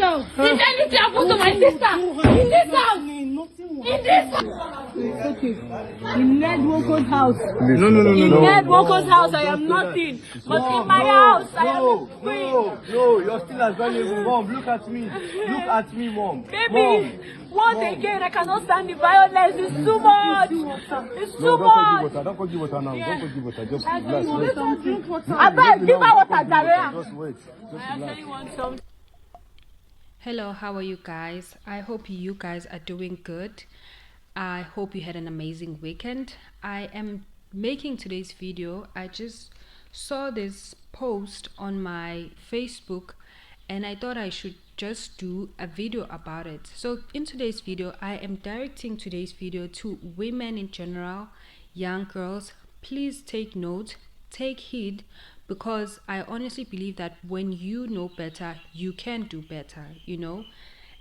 Did anything happen to my sister? In this house? In this house? It's okay. In Ned Woko's house. No. In Ned Woko's house, I am nothing. But in my house, I am queen. No, you're still as valuable. Mom, look at me. Look at me, Mom. Baby, once again, I cannot stand the violence. It's too much. It's too much. Don't go give water now. Don't go give water. Just I relax. want some drink water. I bet give her water, Daria. Just wait. I actually want some. Hello, how are you guys? I hope you guys are doing good. I hope you had an amazing weekend. I am making today's video. I just saw this post on my Facebook and I thought I should just do a video about it. So in today's video, I am directing today's video to women in general, young girls. Please take note, take heed, because I honestly believe that when you know better, you can do better, you know.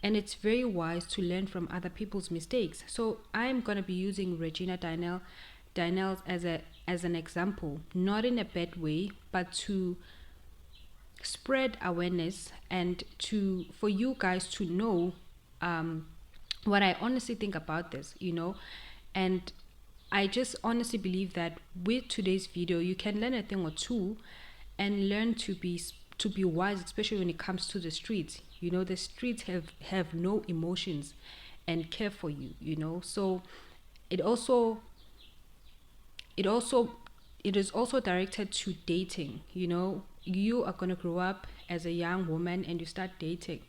And it's very wise to learn from other people's mistakes. So I'm going to be using Regina Daniel as an example, not in a bad way, but to spread awareness and for you guys to know what I honestly think about this, you know. And I just honestly believe that with today's video, you can learn a thing or two and learn to be wise, especially when it comes to the streets. You know, the streets have no emotions and care for you, you know. So it is also directed to dating. You know, you are going to grow up as a young woman and you start dating,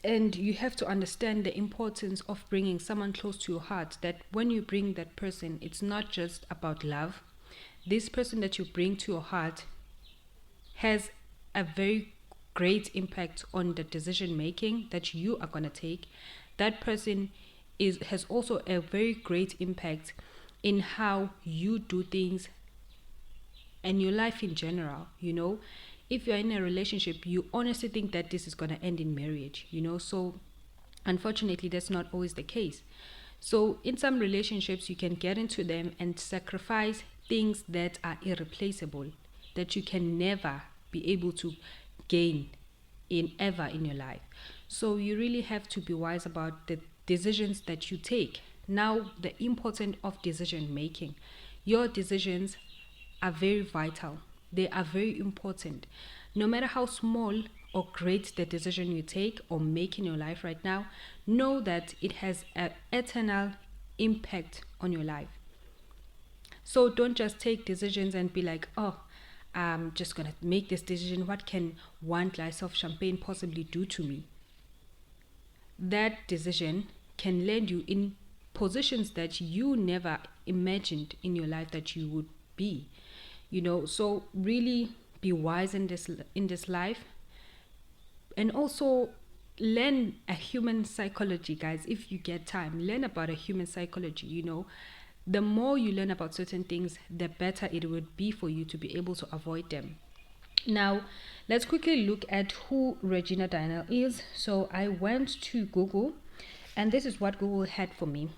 and you have to understand the importance of bringing someone close to your heart, that when you bring that person, it's not just about love. This person that you bring to your heart has a very great impact on the decision making that you are going to take. That person has also a very great impact in how you do things and your life in general, you know. If you're in a relationship, you honestly think that this is going to end in marriage, you know. So unfortunately, that's not always the case. So in some relationships, you can get into them and sacrifice things that are irreplaceable, that you can never be able to gain in your life. So you really have to be wise about the decisions that you take. Now, the importance of decision making. Your decisions are very vital. They are very important. No matter how small or great the decision you take or make in your life right now, know that it has an eternal impact on your life. So don't just take decisions and be like, oh, I'm just going to make this decision. What can one glass of champagne possibly do to me? That decision can land you in positions that you never imagined in your life that you would be, you know. So really be wise in this life, and also learn a human psychology, guys. If you get time, learn about a human psychology, you know. The more you learn about certain things, the better it would be for you to be able to avoid them. Now, let's quickly look at who Regina Daniel is. So I went to Google, and this is what Google had for me.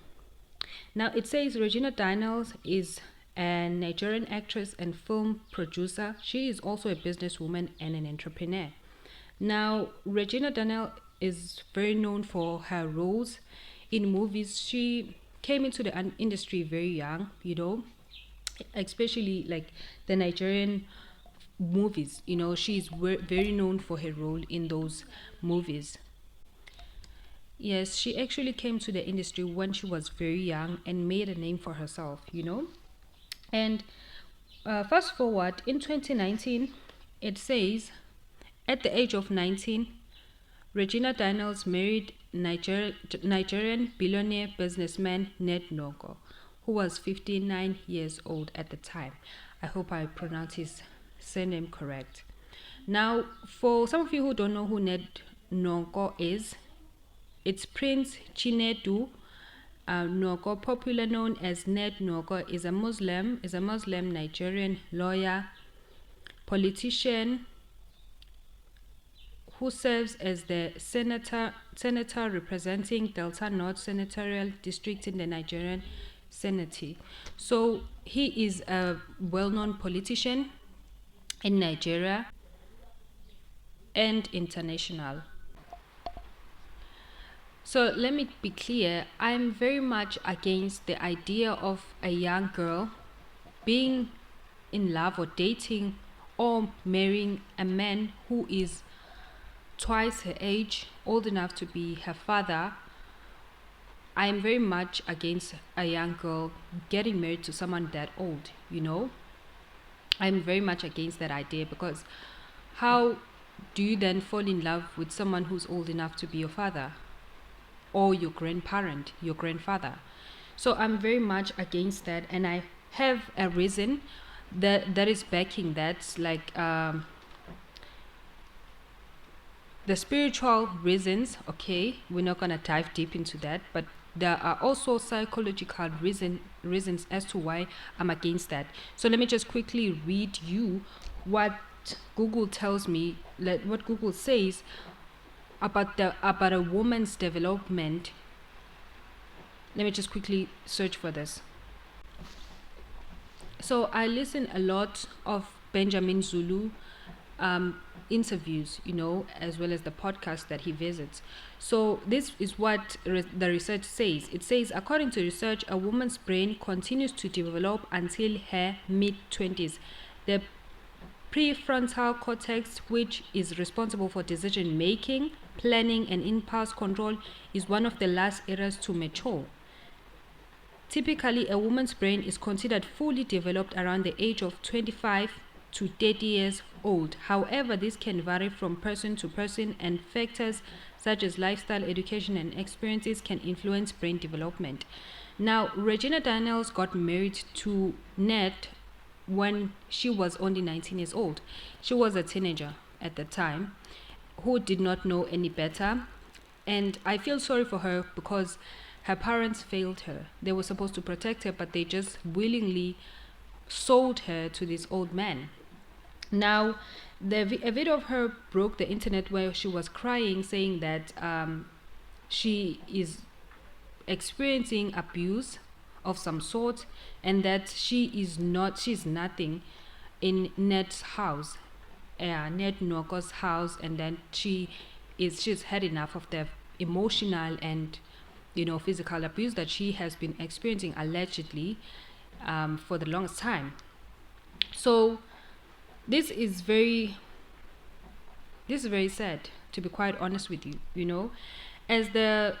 Now, it says Regina Daniel is a Nigerian actress and film producer. She is also a businesswoman and an entrepreneur. Now, Regina Daniel is very known for her roles in movies. She came into the industry very young, you know, especially like the Nigerian movies, you know. She's very known for her role in those movies. Yes, she actually came to the industry when she was very young and made a name for herself, you know. And fast forward in 2019, it says at the age of 19, Regina Daniels married Nigerian billionaire businessman Ned Nwoko, who was 59 years old at the time. I hope I pronounced his surname correct. Now, for some of you who don't know who Ned Nwoko is, it's Prince Chinedu Nwoko, popular known as Ned Nwoko, is a Muslim Nigerian lawyer, politician, who serves as the senator representing Delta North Senatorial District in the Nigerian Senate. So he is a well-known politician in Nigeria and international. So let me be clear. I'm very much against the idea of a young girl being in love or dating or marrying a man who is twice her age, old enough to be her father. I am very much against a young girl getting married to someone that old, you know. I'm very much against that idea, because how do you then fall in love with someone who's old enough to be your father or your grandparent, your grandfather? So I'm very much against that, and I have a reason that is backing that, like the spiritual reasons. Okay, we're not gonna dive deep into that, but there are also psychological reasons as to why I'm against that. So let me just quickly read you what Google tells me, what Google says about a woman's development. Let me just quickly search for this. So I listen a lot of Benjamin Zulu interviews, you know, as well as the podcast that he visits. So this is what the research says. It says, according to research, a woman's brain continues to develop until her mid-20s. The prefrontal cortex, which is responsible for decision making, planning, and impulse control, is one of the last areas to mature. Typically, a woman's brain is considered fully developed around the age of 25 to 30 years old. However, this can vary from person to person, and factors such as lifestyle, education, and experiences can influence brain development. Now, Regina Daniels got married to Ned when she was only 19 years old. She was a teenager at the time who did not know any better, and I feel sorry for her because her parents failed her. They were supposed to protect her, but they just willingly sold her to this old man. Now, a video of her broke the internet where she was crying, saying that she is experiencing abuse of some sort, and that she's nothing in Ned's house, Ned Noko's house, and then she's had enough of the emotional and, you know, physical abuse that she has been experiencing allegedly for the longest time. So this is very sad, to be quite honest with you, you know, as the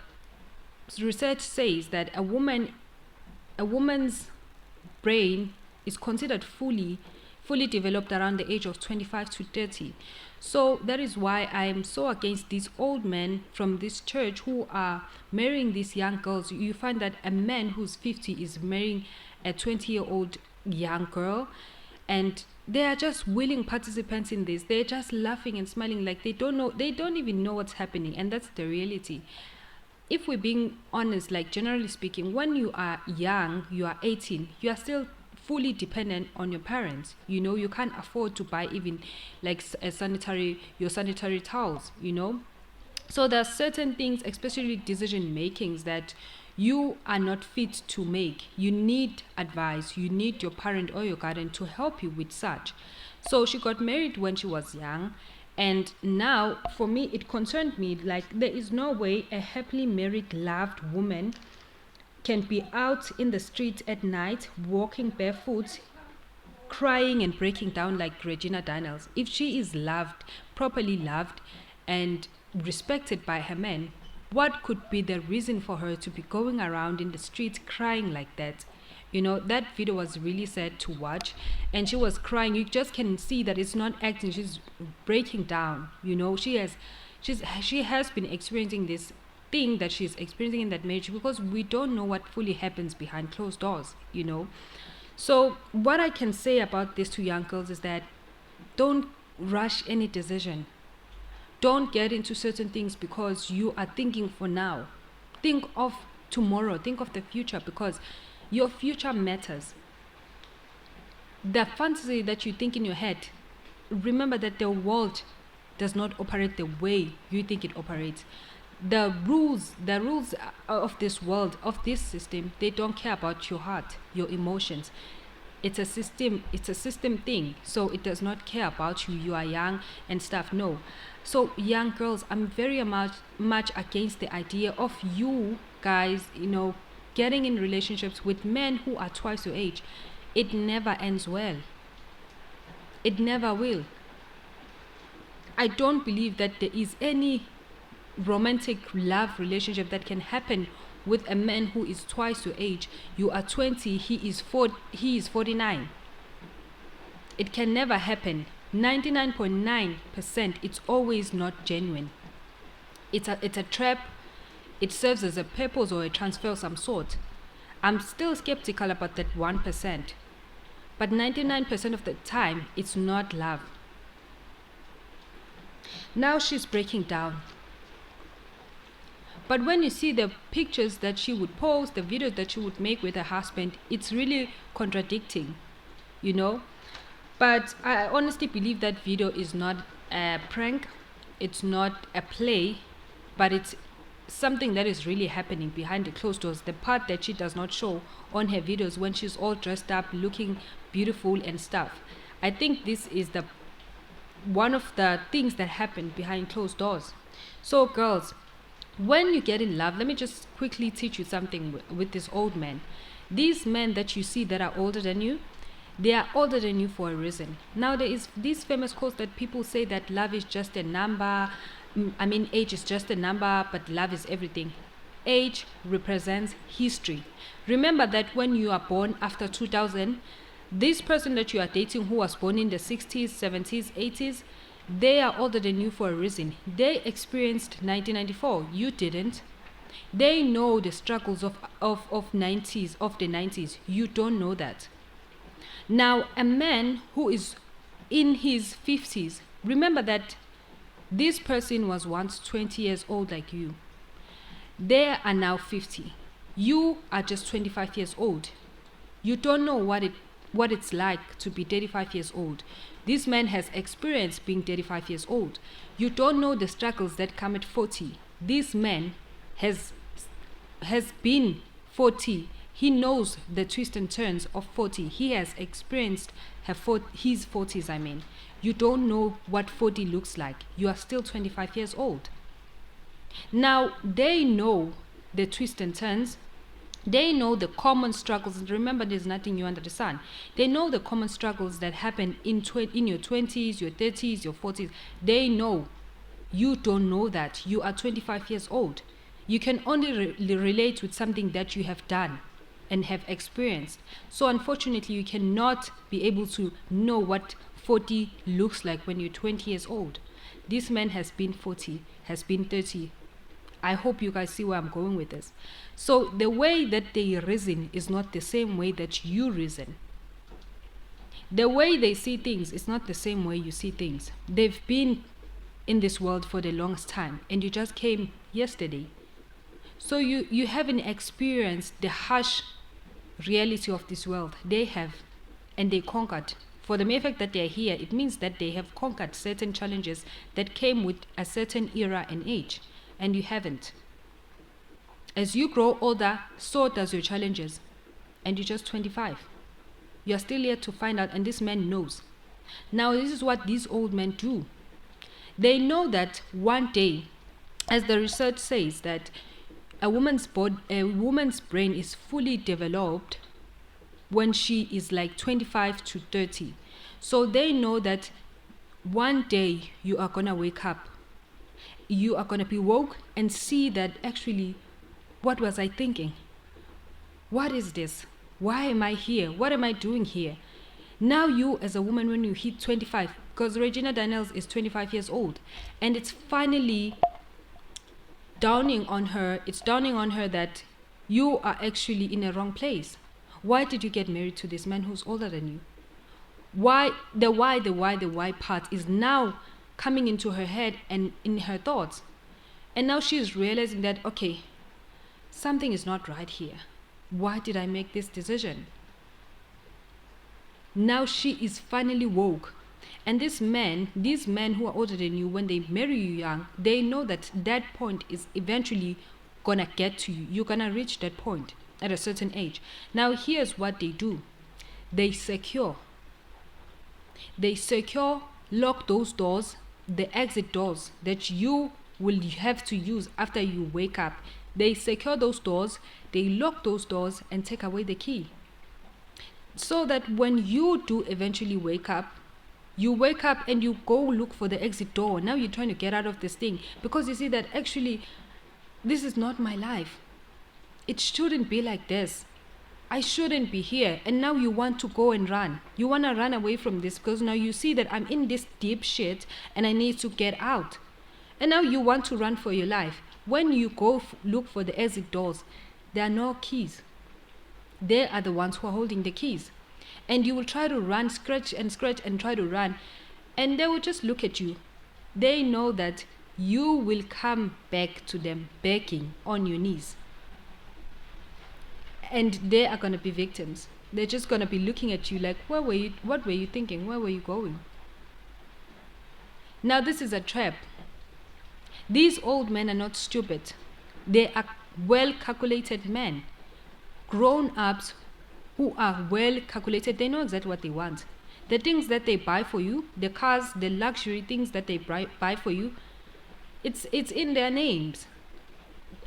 research says that a woman's brain is considered fully developed around the age of 25 to 30. So that is why I am so against these old men from this church who are marrying these young girls. You find that a man who's 50 is marrying a 20-year-old young girl, and they are just willing participants in this. They're just laughing and smiling like they don't even know what's happening, and that's the reality. If we're being honest, like generally speaking, when you are young, you are 18, you are still fully dependent on your parents. You know, you can't afford to buy even like your sanitary towels, you know. So there are certain things, especially decision makings, that you are not fit to make. You need advice. You need your parent or your guardian to help you with such. So she got married when she was young, and now for me it concerned me, like there is no way a happily married, loved woman can be out in the street at night walking barefoot, crying and breaking down like Regina Daniels. If she is loved, properly loved and respected by her man, what could be the reason for her to be going around in the streets crying like that? You know, that video was really sad to watch, and she was crying. You just can see that it's not acting. She's breaking down. You know, she has been experiencing this thing that she's experiencing in that marriage, because we don't know what fully happens behind closed doors, you know. So what I can say about these two young girls is that don't rush any decision. Don't get into certain things because you are thinking for now. Think of tomorrow. Think of the future, because your future matters. The fantasy that you think in your head, remember that the world does not operate the way you think it operates. The rules of this world, of this system, they don't care about your heart, your emotions. it's a system thing. So it does not care about you. You are young and stuff. No. So young girls, I'm very much against the idea of you guys, getting in relationships with men who are twice your age. It never ends well. It never will. I don't believe that there is any romantic love relationship that can happen with a man who is twice your age. You are 20, he is 49. It can never happen. 99.9%, it's always not genuine. It's a trap. It serves as a purpose or a transfer of some sort. I'm still skeptical about that 1%. But 99% of the time, it's not love. Now she's breaking down. But when you see the pictures that she would post, the videos that she would make with her husband, it's really contradicting, But I honestly believe that video is not a prank. It's not a play, but it's something that is really happening behind the closed doors. The part that she does not show on her videos when she's all dressed up, looking beautiful and stuff. I think this is one of the things that happen behind closed doors. So girls, when you get in love, let me just quickly teach you something with this old man. These men that you see that are older than you, they are older than you for a reason. Now there is this famous quote that people say that love is just a number. Age is just a number, but love is everything. Age represents history. Remember that when you are born after 2000, this person that you are dating who was born in the 60s, 70s, 80s, they are older than you for a reason. They experienced 1994. You didn't. They know the struggles of the 90s. You don't know that. Now, a man who is in his 50s, remember that this person was once 20 years old like you. They are now 50. You are just 25 years old. You don't know what it's like to be 35 years old. This man has experienced being 35 years old. You don't know the struggles that come at 40. This man has been 40. He knows the twists and turns of 40. He has experienced his 40s, You don't know what 40 looks like. You are still 25 years old. Now, they know the twists and turns. They know the common struggles. And remember, there's nothing new under the sun. They know the common struggles that happen in your 20s, your 30s, your 40s. They know. You don't know that. You are 25 years old. You can only relate with something that you have done and have experienced. So unfortunately, you cannot be able to know what 40 looks like when you're 20 years old. This man has been 40, has been 30. I hope you guys see where I'm going with this. So the way that they reason is not the same way that you reason. The way they see things is not the same way you see things. They've been in this world for the longest time, and you just came yesterday. So you haven't experienced the harsh reality of this world. They have, and they conquered. For the mere fact that they are here, it means that they have conquered certain challenges that came with a certain era and age, and you haven't. As you grow older, so does your challenges, and you're just 25. You're still yet to find out, and this man knows. Now, this is what these old men do. They know that one day, as the research says, that a woman's brain is fully developed when she is like 25 to 30. So they know that one day you are going to wake up. You are going to be woke and see that actually, what was I thinking? What is this? Why am I here? What am I doing here? Now you as a woman, when you hit 25, because Regina Daniels is 25 years old, and it's finally dawning on her that you are actually in a wrong place. Why did you get married to this man who's older than you? The why part is now coming into her head and in her thoughts. And now she is realizing that, okay, something is not right here. Why did I make this decision? Now she is finally woke. And these men who are older than you, when they marry you young, they know that that point is eventually gonna get to you. You're gonna reach that point at a certain age. Now here's what they do. they secure. They secure, lock those doors, the exit doors that you will have to use after you wake up. They secure those doors, they lock those doors and take away the key. So that when you do eventually wake up and you go look for the exit door. Now you're trying to get out of this thing because you see that actually this is not my life. It shouldn't be like this. I shouldn't be here. And now you want to go and run. You want to run away from this because now you see that I'm in this deep shit and I need to get out. And now you want to run for your life. When you go look for the exit doors, there are no keys. They are the ones who are holding the keys. And you will try to run, scratch and try to run. And they will just look at you. They know that you will come back to them begging on your knees. And they are going to be victims. They're just going to be looking at you like, what were you thinking? Where were you going? Now this is a trap. These old men are not stupid. They are well-calculated men. Grown-ups who are well-calculated. They know exactly what they want. The things that they buy for you, the cars, the luxury things that they buy for you, it's in their names.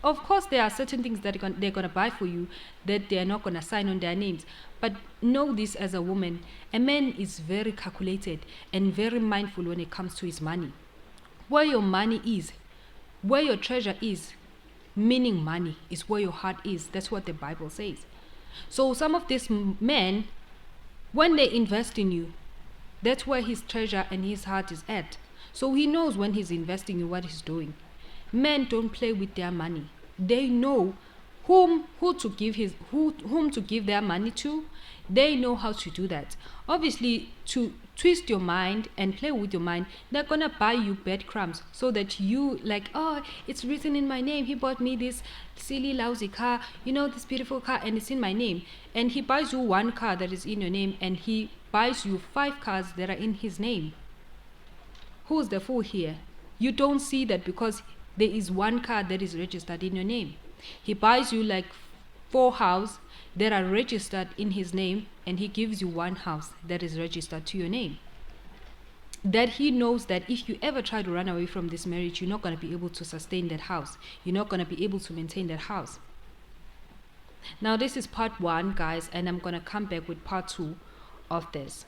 Of course, there are certain things that they're going to buy for you that they're not going to sign on their names. But know this as a woman. A man is very calculated and very mindful when it comes to his money. Where your money is, where your treasure is, meaning money, is where your heart is. That's what the Bible says. So some of these men, when they invest in you, that's where his treasure and his heart is at. So he knows when he's investing in what he's doing. Men don't play with their money. They know whom to give their money to. They know how to do that. Obviously, to twist your mind and play with your mind, they're gonna buy you breadcrumbs so that you like, oh, it's written in my name. He bought me this silly lousy car, this beautiful car, and it's in my name. And he buys you one car that is in your name, and he buys you 5 cars that are in his name. Who's the fool here? You don't see that because there is one car that is registered in your name. He buys you like 4 houses that are registered in his name, and he gives you 1 house that is registered to your name. That he knows that if you ever try to run away from this marriage, you're not going to be able to sustain that house. You're not going to be able to maintain that house. Now this is part 1, guys, and I'm going to come back with part 2 of this.